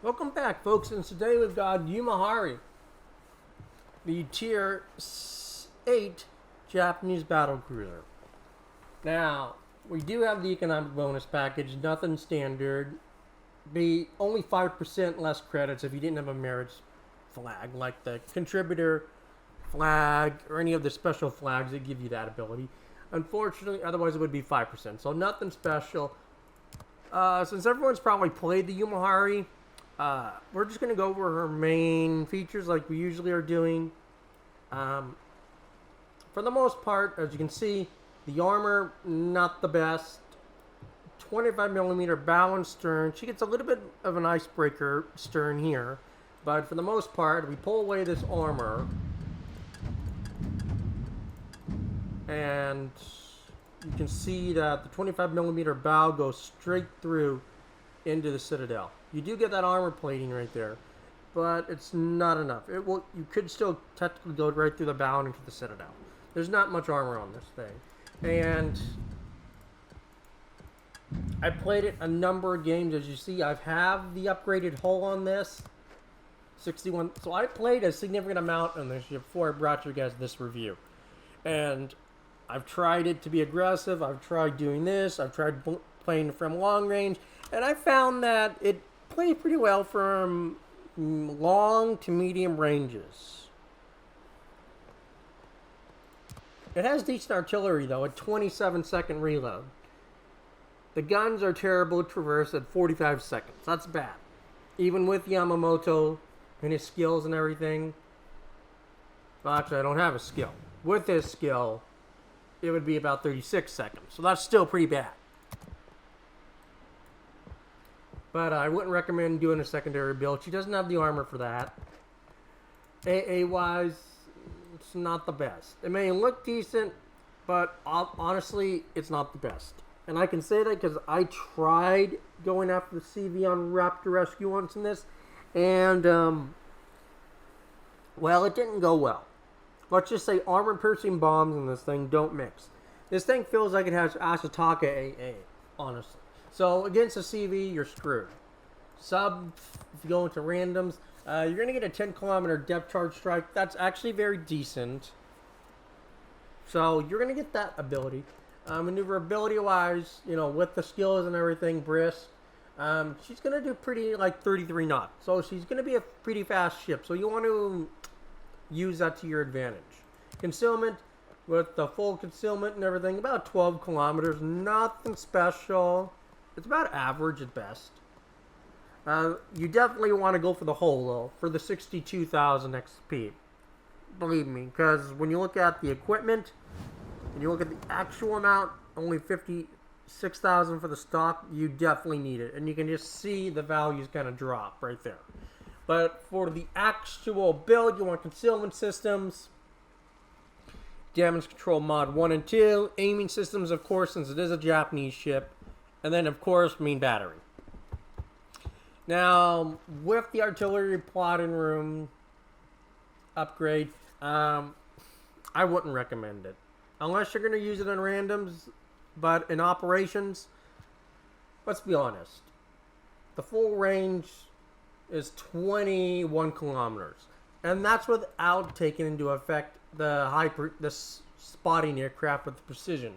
Welcome back, folks, and today we've got Yumihari, the Tier 8 Japanese battle cruiser. Now, we do have the economic bonus package, nothing standard. Be only 5% less credits if you didn't have a marriage flag, like the contributor flag or any of the special flags that give you that ability. Unfortunately, otherwise it would be 5%, so nothing special. Since everyone's probably played the Yumihari, we're just going to go over her main features like we usually are doing. For the most part, as you can see, the armor, not the best. 25mm balanced stern. She gets a little bit of an icebreaker stern here. But for the most part, we pull away this armor. And you can see that the 25mm bow goes straight through into the citadel. You do get that armor plating right there, but it's not enough. You could still technically go right through the bow and into the citadel. There's not much armor on this thing. And I played it a number of games. As you see, I have the upgraded hull on this. 61. So I played a significant amount on this before I brought you guys this review. And I've tried it to be aggressive. I've tried doing this. I've tried playing from long range. And I found that it plays pretty well from long to medium ranges. It has decent artillery, though, at 27-second reload. The guns are terrible to traverse at 45 seconds. That's bad. Even with Yamamoto and his skills and everything. Well, actually, I don't have a skill. With his skill, it would be about 36 seconds. So that's still pretty bad. But I wouldn't recommend doing a secondary build. She doesn't have the armor for that. AA-wise, it's not the best. It may look decent, but honestly, it's not the best. And I can say that because I tried going after the CV on Raptor Rescue once in this. And, well, it didn't go well. Let's just say armor-piercing bombs in this thing don't mix. This thing feels like it has Asataka AA, honestly. So, against a CV, you're screwed. Sub, if you go into randoms, you're going to get a 10-kilometer depth charge strike. That's actually very decent. So, you're going to get that ability. Maneuverability-wise, with the skills and everything, brisk, she's going to do pretty, 33 knots. So, she's going to be a pretty fast ship. So, you want to use that to your advantage. Concealment, with the full concealment and everything, about 12 kilometers. Nothing special. It's about average at best. You definitely want to go for the hull, though, for the 62,000 XP. Believe me, because when you look at the equipment, and you look at the actual amount, only 56,000 for the stock, you definitely need it. And you can just see the values kind of drop right there. But for the actual build, you want concealment systems, damage control mod 1 and 2, aiming systems, of course, since it is a Japanese ship, and then, of course, main battery. Now, with the artillery plotting room upgrade, I wouldn't recommend it. Unless you're going to use it in randoms, but in operations, let's be honest. The full range is 21 kilometers. And that's without taking into effect the spotting aircraft with precision.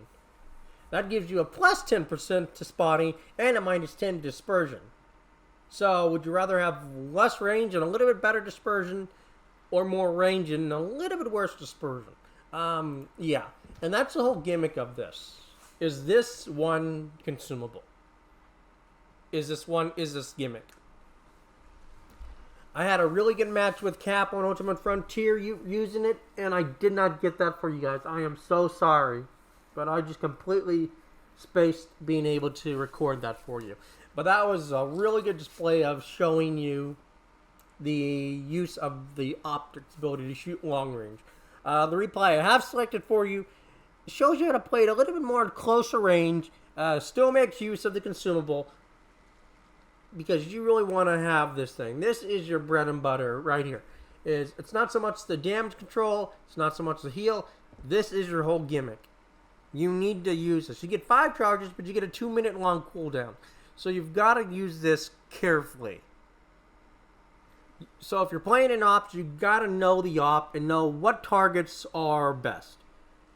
That gives you a plus 10% to spotting and a minus 10 to dispersion. So, would you rather have less range and a little bit better dispersion, or more range and a little bit worse dispersion? Yeah. And that's the whole gimmick of this. Is this one consumable? Is this gimmick? I had a really good match with Cap on Ultimate Frontier using it, and I did not get that for you guys. I am so sorry. But I just completely spaced being able to record that for you. But that was a really good display of showing you the use of the optics ability to shoot long range. The replay I have selected for you shows you how to play it a little bit more closer range. Still makes use of the consumable, because you really want to have this thing. This is your bread and butter right here. It's not so much the damage control, it's not so much the heal. This is your whole gimmick. You need to use this. You get 5 charges, but you get a 2-minute long cooldown. So you've got to use this carefully. So if you're playing in ops, you gotta know the op and know what targets are best.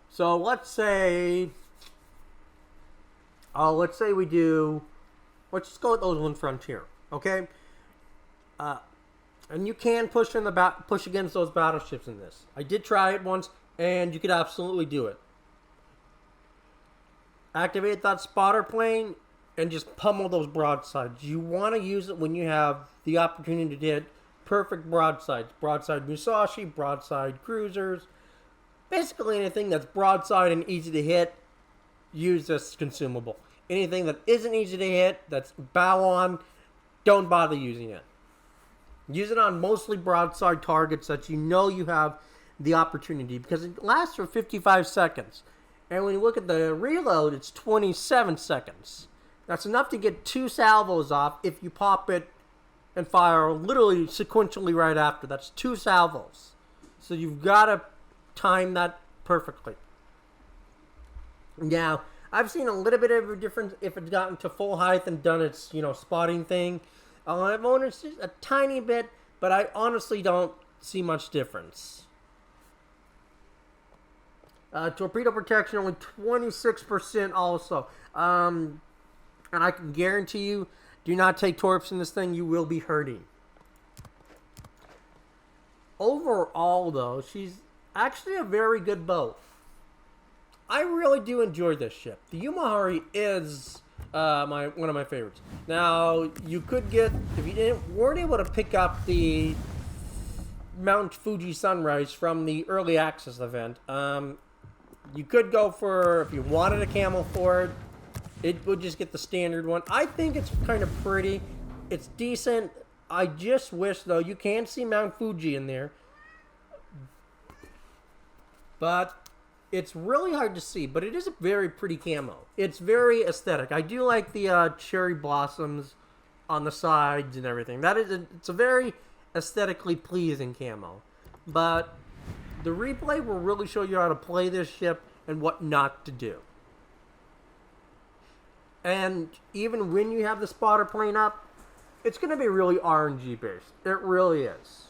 So let's say we do. Let's just go with Ocean Frontier, okay? And you can push against those battleships in this. I did try it once, and you could absolutely do it. Activate that spotter plane and just pummel those broadsides. You want to use it when you have the opportunity to hit perfect broadsides. Broadside Musashi, broadside cruisers. Basically anything that's broadside and easy to hit, use this consumable. Anything that isn't easy to hit, that's bow on, don't bother using it. Use it on mostly broadside targets that you know you have the opportunity, because it lasts for 55 seconds. And when you look at the reload, it's 27 seconds. That's enough to get 2 salvos off if you pop it and fire literally sequentially right after. That's 2 salvos. So you've got to time that perfectly. Now, I've seen a little bit of a difference if it's gotten to full height and done its, spotting thing. I've noticed just a tiny bit, but I honestly don't see much difference. Torpedo protection, only 26% also. And I can guarantee you, do not take torps in this thing, you will be hurting. Overall, though, she's actually a very good boat. I really do enjoy this ship. The Yumihari is one of my favorites. Now, you could get, if you weren't able to pick up the Mount Fuji Sunrise from the early access event, you could go for, if you wanted a camel for it, it would just get the standard one. I think it's kind of pretty. It's decent. I just wish, though, you can see Mount Fuji in there. But it's really hard to see, but it is a very pretty camo. It's very aesthetic. I do like the cherry blossoms on the sides and everything. It's a very aesthetically pleasing camo. But the replay will really show you how to play this ship and what not to do. And even when you have the spotter plane up, it's going to be really RNG based. It really is.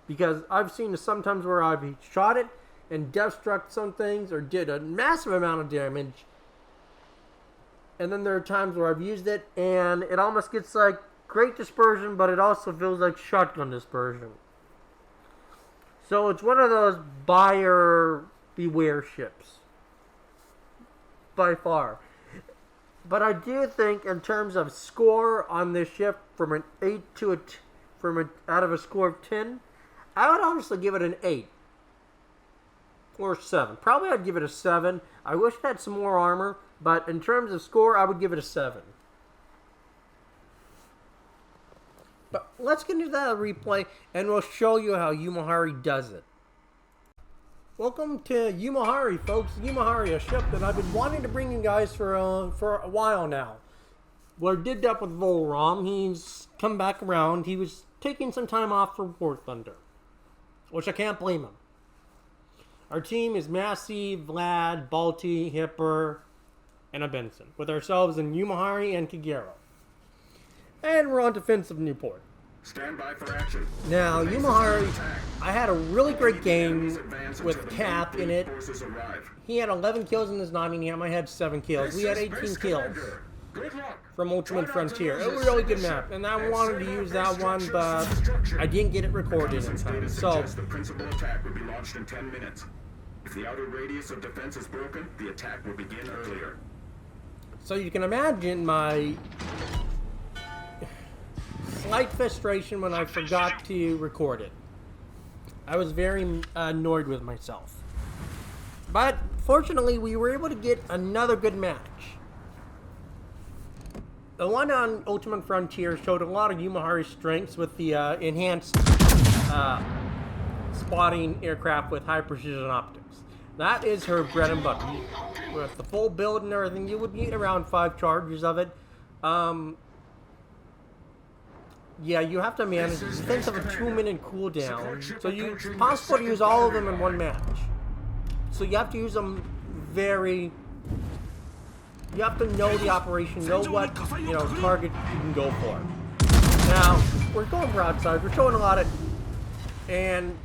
Because I've seen sometimes where I've shot it and death struck some things or did a massive amount of damage. And then there are times where I've used it and it almost gets like great dispersion, but it also feels like shotgun dispersion. So it's one of those buyer beware ships. By far. But I do think in terms of score on this ship from an 8 to out of a score of 10, I would honestly give it an 8. Or 7. Probably I'd give it a 7. I wish it had some more armor, but in terms of score, I would give it a 7. But let's get into that replay, and we'll show you how Yumihari does it. Welcome to Yumihari, folks. Yumihari, a ship that I've been wanting to bring you guys for a while now. We're dipped up with Volron. He's come back around. He was taking some time off for War Thunder, which I can't blame him. Our team is Massie, Vlad, Balti, Hipper, and a Benson, with ourselves in Yumihari and Kagero. And we're on defensive Newport. Stand by for action. Now, Yumihari, I had a really great game with Cap in it. He had 11 kills in his Nottingham. I had 7 kills. We had 18 kills from Ultimate Frontier. It was a really good map, and I wanted to use that one, but I didn't get it recorded in time. So, the principal attack will be launched in 10 minutes. If the outer radius of defense is broken, the attack will begin earlier. So you can imagine my slight frustration when I forgot to record it. I was very annoyed with myself. But fortunately, we were able to get another good match. The one on Ultimate Frontier showed a lot of Yumihari's strengths with the enhanced spotting aircraft with high precision optics. That is her bread and butter. With the full build and everything, you would need around 5 charges of it. Yeah, you have to manage it. Things have a 2-minute cooldown, so it's possible to use all of them in one match. So you have to use them very... You have to know the operation, know what target you can go for. Now, we're going broadside, we're showing a lot of... And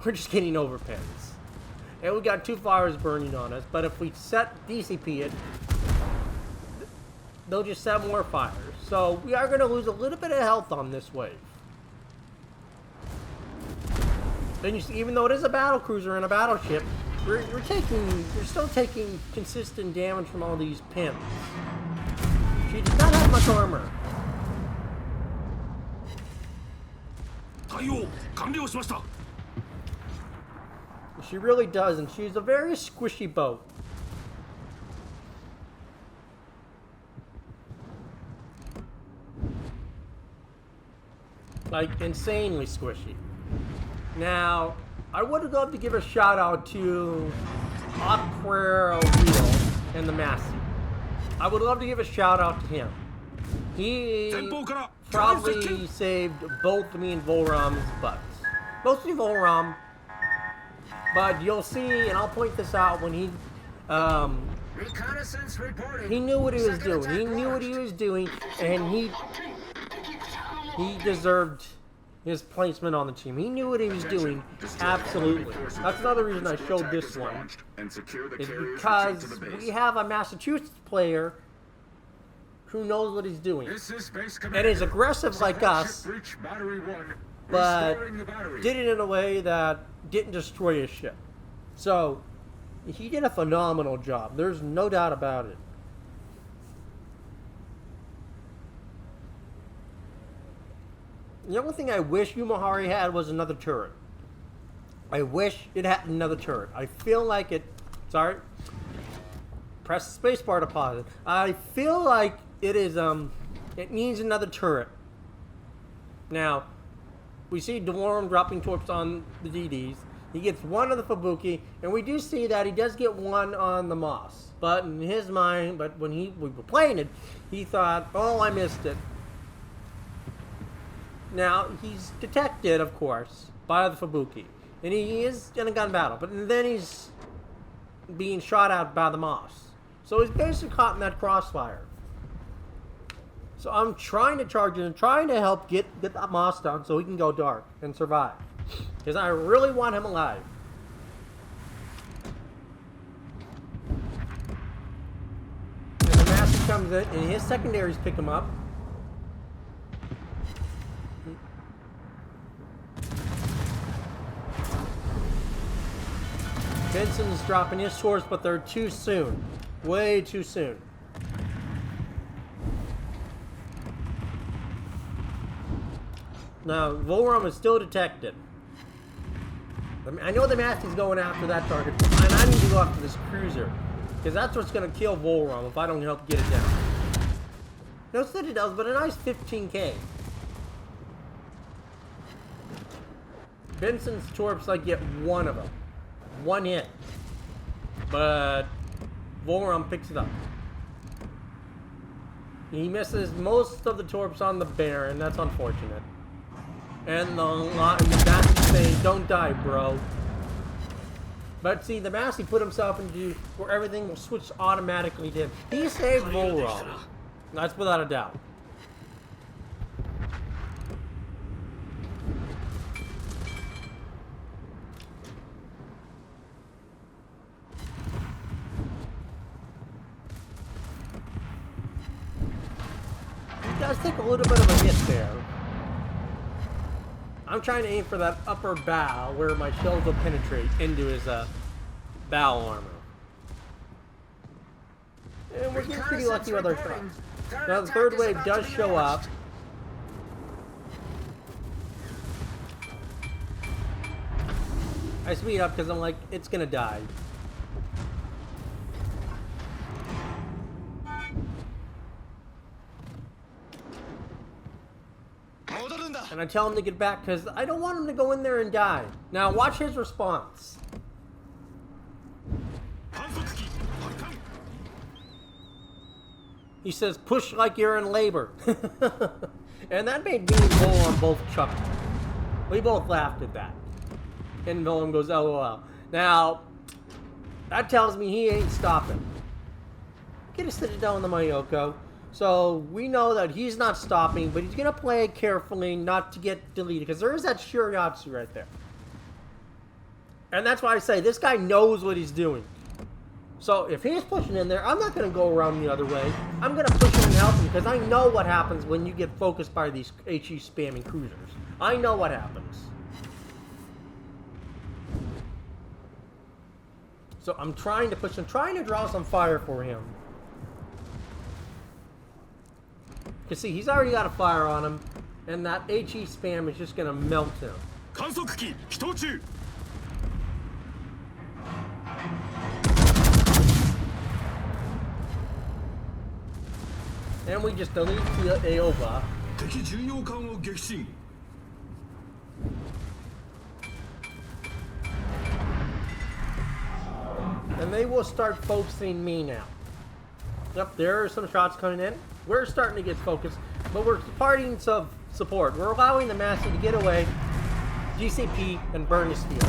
we're just getting over pins. And we got 2 fires burning on us, but if we set DCP it, they'll just set more fires. So we are going to lose a little bit of health on this wave. Then you see, even though it is a battle cruiser and a battleship, we're still taking consistent damage from all these pins. She does not have much armor. She really does, and she's a very squishy boat. Like, insanely squishy. Now, I would love to give a shout out to Aquero Wheel and the Massie. I would love to give a shout out to him. He probably saved both me and Volron's butts. Mostly Volron, but you'll see, and I'll point this out when he Reconnaissance reporting. he knew what he was doing. He knew what he was doing, and he deserved his placement on the team. He knew what he was doing. Absolutely. That's another reason I showed this one. Is because we have a Massachusetts player who knows what he's doing. And is aggressive like us, but did it in a way that didn't destroy his ship. So, he did a phenomenal job. There's no doubt about it. The only thing I wish Yumihari had was another turret. I wish it had another turret. I feel like it... Sorry. Press the spacebar to pause it. I feel like it is, it needs another turret. Now, we see Volron dropping torps on the DDs. He gets one on the Fubuki, and we do see that he does get one on the Moss. But in his mind, when we were playing it, he thought, oh, I missed it. Now, he's detected, of course, by the Fubuki. And he is in a gun battle, but then he's being shot at by the Moss. So he's basically caught in that crossfire. So I'm trying to charge in and trying to help get that Moss down so he can go dark and survive. Because I really want him alive. And the Massie comes in and his secondaries pick him up. Benson's dropping his swords, but they're too soon. Way too soon. Now, Volron is still detected. I know the Massie's going after that target, and I need to go after this cruiser. Because that's what's going to kill Volron if I don't help get it down. No city does, but a nice 15k. Benson's torps, like, get one of them. One hit. But Volron picks it up. He misses most of the torps on the Baron. That's unfortunate. And the Massie's saying, don't die, bro. But see, the Massie put himself into where everything will switch automatically to him. He saved Volron. That's without a doubt. He does take a little bit of a hit there. I'm trying to aim for that upper bow where my shells will penetrate into his bow armor. And we're getting pretty lucky with our shots. Now the third wave does show up. I speed up because I'm like, it's gonna die. And I tell him to get back because I don't want him to go in there and die. Now watch his response. He says, push like you're in labor. And that made me and Volron both chuckle. We both laughed at that. And Volron goes, LOL. Now, that tells me he ain't stopping. Get a Citadel in the Mayoko. So we know that he's not stopping, but he's going to play it carefully not to get deleted. Because there is that Shuriatsu right there. And that's why I say this guy knows what he's doing. So if he's pushing in there, I'm not going to go around the other way. I'm going to push him and help him because I know what happens when you get focused by these HE spamming cruisers. I know what happens. So I'm trying to push him, trying to draw some fire for him. Because see, he's already got a fire on him, and that HE spam is just going to melt him. And we just delete the Aoba. And they will start focusing me now. Yep, there are some shots coming in. We're starting to get focused, but we're parting some support. We're allowing the Massie to get away, GCP, and burn his field.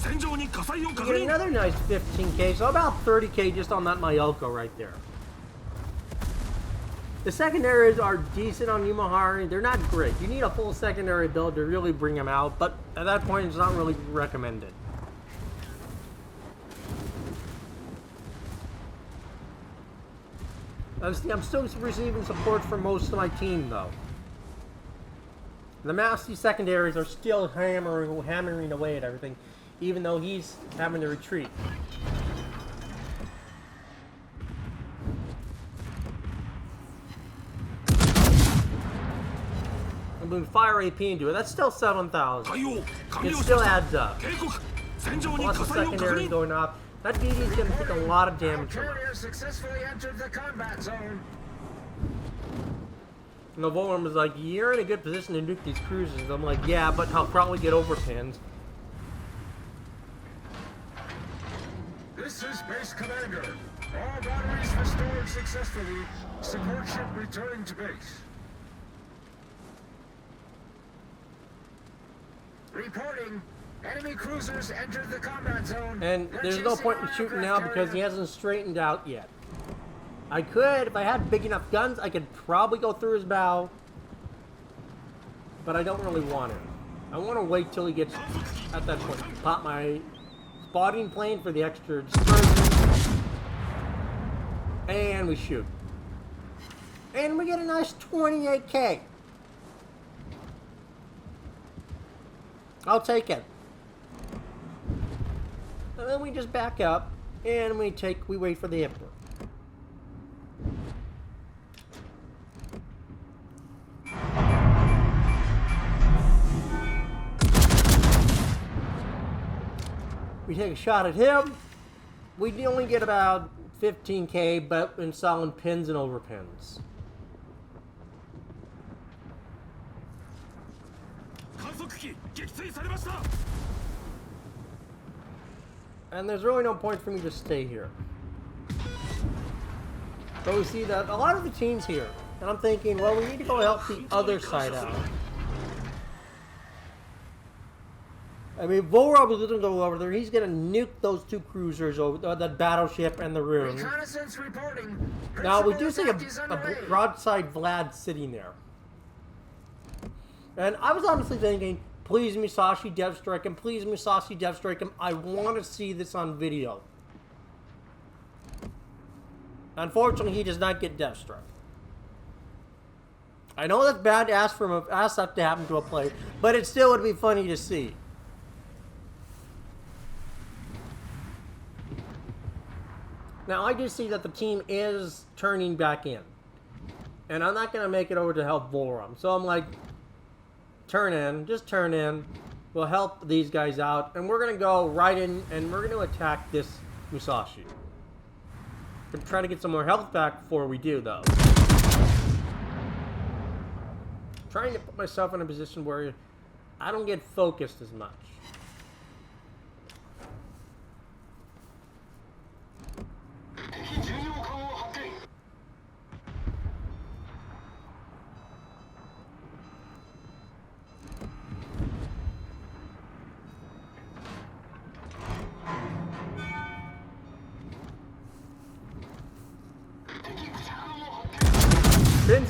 We get another nice 15k, so about 30k just on that Mayoko right there. The secondaries are decent on Yumihari. They're not great. You need a full secondary build to really bring them out, but at that point it's not really recommended. I'm still receiving support from most of my team though. The Massie secondaries are still hammering away at everything, even though he's having to retreat. I'm doing fire AP into it. That's still 7,000. It still adds up. Plus the secondary going off. That DD is going to take a lot of damage from him. Successfully entered the combat zone. And the Volron was like, you're in a good position to nuke these cruisers. And I'm like, yeah, but I'll probably get overpinned. This is Base Commander. All batteries restored successfully. Support ship returning to base. Reporting. Enemy cruisers entered the combat zone. And there's no point in shooting now because he hasn't straightened out yet. I could, if I had big enough guns, I could probably go through his bow. But I don't really want it. I want to wait till he gets at that point. Pop my spotting plane for the extra dispersion. And we shoot. And we get a nice 28k. I'll take it. And then we just back up and we wait for the Emperor. We take a shot at him. We only get about 15k, but installing pins and overpins. And there's really no point for me to stay here. But we see that a lot of the teams here, and I'm thinking, well, we need to go help the other side out. I mean, Volron was going to go over there. He's going to nuke those two cruisers, over that battleship and the room. Reconnaissance reporting. Now, we do see a broadside Vlad sitting there. And I was honestly thinking, please Musashi dev strike him. Please Musashi dev strike him. I want to see this on video. Unfortunately, he does not get dev struck. I know that's bad to ask that to happen to a player, but it still would be funny to see. Now, I do see that the team is turning back in. And I'm not going to make it over to help Volron. So I'm like, turn in. Just turn in. We'll help these guys out. And we're going to go right in and we're going to attack this Musashi. I'm trying to get some more health back before we do, though. Trying to put myself in a position where I don't get focused as much.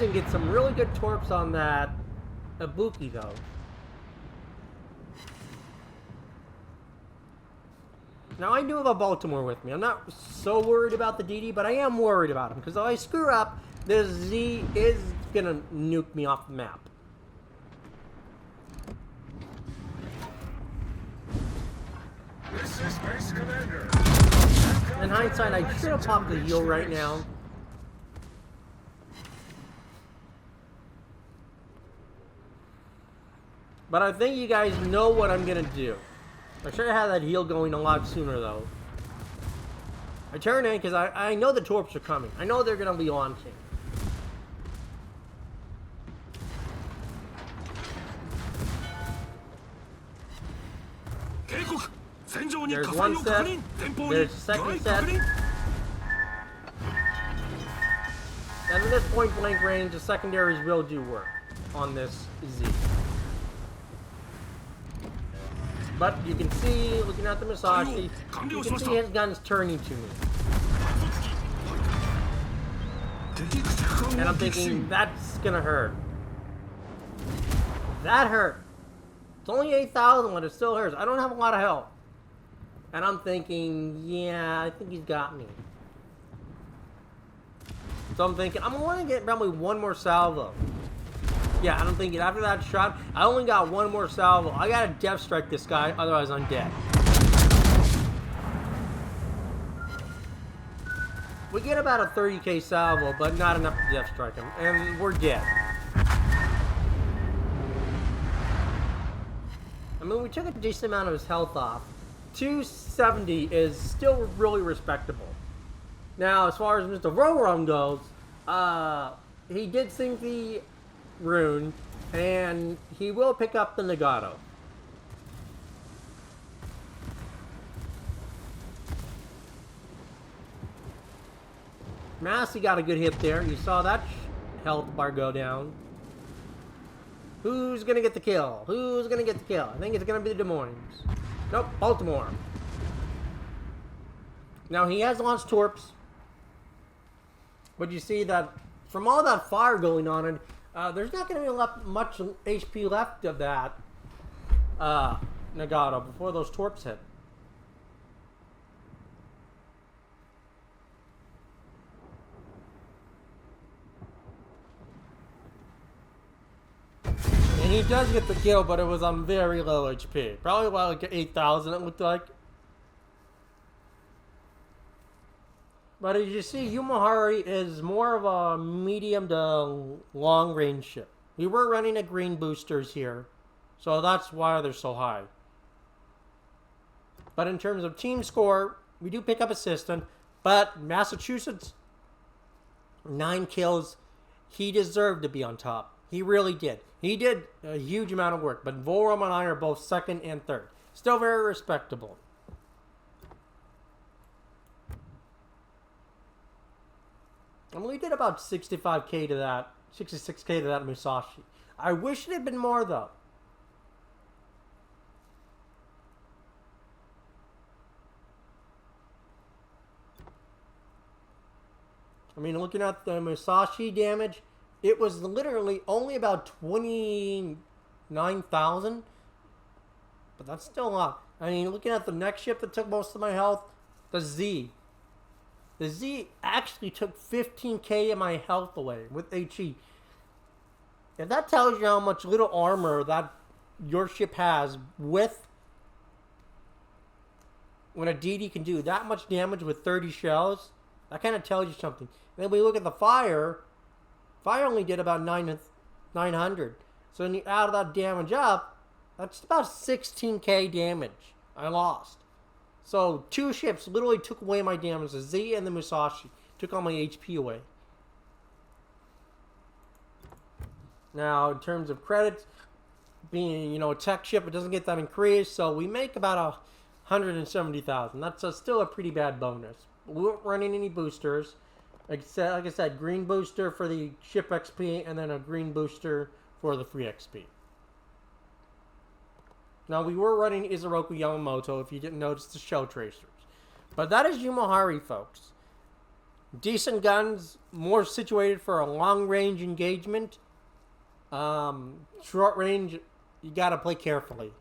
and get some really good torps on that Ibuki, though. Now, I do have a Baltimore with me. I'm not so worried about the DD, but I am worried about him. Because if I screw up, this Z is going to nuke me off the map. This is Base Commander. In hindsight, I should have popped the heal right now. But I think you guys know what I'm going to do. I should have had that heal going a lot sooner, though. I turn in because I know the torps are coming. I know they're going to be launching. There's one set. There's a second set. And at this point blank range, the secondaries will do work on this Z. But you can see, looking at the Musashi, you can see his gun's turning to me. And I'm thinking, that's gonna hurt. That hurt. It's only 8,000, but it still hurts. I don't have a lot of health. And I'm thinking, yeah, I think he's got me. So I'm thinking, I'm going to get probably one more salvo. Yeah, I'm thinking after that shot, I only got one more salvo. I gotta death strike this guy, otherwise I'm dead. We get about a 30k salvo, but not enough to death strike him, and we're dead. I mean, we took a decent amount of his health off. 270 is still really respectable. Now, as far as Mr. Volron goes, he did sink the rune, and he will pick up the Nagato. Massie got a good hit there. You saw that health bar go down. Who's gonna get the kill? Who's gonna get the kill? I think it's gonna be the Des Moines. Nope, Baltimore. Now he has launched torps, but you see that from all that fire going on, and there's not going to be much HP left of that Nagato before those torps hit. And he does get the kill, but it was on very low HP. Probably about like 8,000 it looked like. But as you see, Yumihari is more of a medium to long range ship. We were running at green boosters here, so that's why they're so high. But in terms of team score, we do pick up assistant, but Massachusetts, 9 kills. He deserved to be on top. He really did. He did a huge amount of work, but Volron and I are both second and third. Still very respectable. I mean, we did about 65k to that, 66k to that Musashi. I wish it had been more, though. I mean, looking at the Musashi damage, it was literally only about 29,000. But that's still a lot. I mean, looking at the next ship that took most of my health, the Z. The Z actually took 15k of my health away with HE. If that tells you how much little armor that your ship has with when a DD can do that much damage with 30 shells, that kind of tells you something. And then we look at the fire. Fire only did about 900. So when you add that damage up, that's about 16k damage I lost. So 2 ships literally took away my damage. The Z and the Musashi took all my HP away. Now, in terms of credits, being, you know, a tech ship, it doesn't get that increased. So we make about 170,000. That's still a pretty bad bonus. We weren't running any boosters. Like I said, green booster for the ship XP, and then a green booster for the free XP. Now, we were running Izuroku Yamamoto, if you didn't notice the shell tracers. But that is Yumihari, folks. Decent guns, more situated for a long-range engagement. Short range, you got to play carefully.